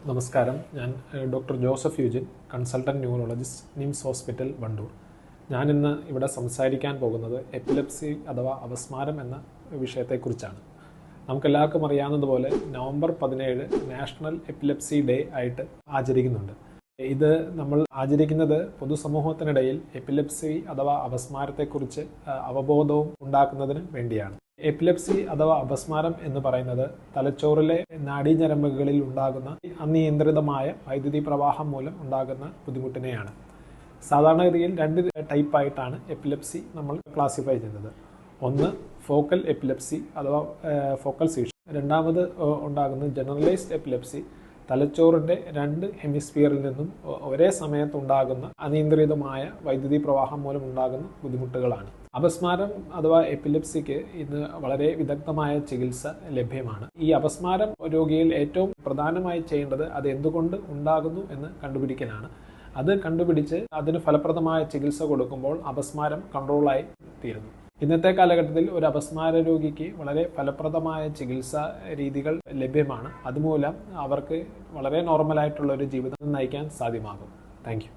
നമസ്കാരം. ഞാൻ doctor Joseph Eugene, consultant neurologist, NIMS hospital, Wandoor. ഞാനിന്ന് ഇവിടെ സംസാരിക്കാൻ പോകുന്നത് എപ്പിലെപ്സി അഥവാ അപസ്മാരം എന്ന വിഷയത്തെക്കുറിച്ചാണ്. നമുക്കെല്ലാവർക്കും അറിയാവുന്നതുപോലെ നവംബർ 17 നാഷണൽ എപ്പിലെപ്സി ഡേ ആയിട്ട് ആചരിക്കുന്നുണ്ട്. ഇത് നമ്മൾ ആചരിക്കുന്നത് പൊതുസമൂഹത്തിനിടയിൽ എപ്പിലെപ്സി അഥവാ അപസ്മാരത്തെക്കുറിച്ച് അവബോധവും ഉണ്ടാക്കുന്നതിന് വേണ്ടിയാണ്. എപ്പിലെപ്സി അഥവാ അപസ്മാരം എന്ന് പറയുന്നത് തലച്ചോറിലെ നാഡീഞരമ്പുകളിൽ ഉണ്ടാകുന്ന അനിയന്ത്രിതമായ വൈദ്യുതി പ്രവാഹം മൂലം ഉണ്ടാകുന്ന ബുദ്ധിമുട്ടിനെയാണ്. സാധാരണഗതിയിൽ രണ്ട് ടൈപ്പായിട്ടാണ് എപ്പിലെപ്സി നമ്മൾ ക്ലാസിഫൈ ചെയ്യുന്നത്. ഒന്ന് ഫോക്കൽ എപ്പിലെപ്സി അഥവാ ഫോക്കൽ സീഷൻ. രണ്ടാമത് ഉണ്ടാകുന്നത് ജനറലൈസ്ഡ് എപ്പിലെപ്സി. തലച്ചോറിൻ്റെ രണ്ട് ഹെമിസ്ഫിയറിൽ നിന്നും ഒരേ സമയത്ത് ഉണ്ടാകുന്ന അനിയന്ത്രിതമായ വൈദ്യുതി പ്രവാഹം മൂലം ഉണ്ടാകുന്ന ബുദ്ധിമുട്ടുകളാണ്. അപസ്മാരം അഥവാ എപ്പിലെപ്സിക്ക് ഇന്ന് വളരെ വിദഗ്ധമായ ചികിത്സ ലഭ്യമാണ്. ഈ അപസ്മാരം രോഗിയിൽ ഏറ്റവും പ്രധാനമായി ചെയ്യേണ്ടത് അത് എന്തുകൊണ്ട് ഉണ്ടാകുന്നു എന്ന് കണ്ടുപിടിക്കലാണ്. അത് കണ്ടുപിടിച്ച് അതിന് ഫലപ്രദമായ ചികിത്സ കൊടുക്കുമ്പോൾ അപസ്മാരം കൺട്രോളായി തീരുന്നു. ഇന്നത്തെ കാലഘട്ടത്തിൽ ഒരു അപസ്മാര രോഗിക്ക് വളരെ ഫലപ്രദമായ ചികിത്സാ രീതികൾ ലഭ്യമാണ്. അതുമൂലം അവർക്ക് വളരെ നോർമലായിട്ടുള്ള ഒരു ജീവിതം നയിക്കാൻ സാധ്യമാകും. Thank you.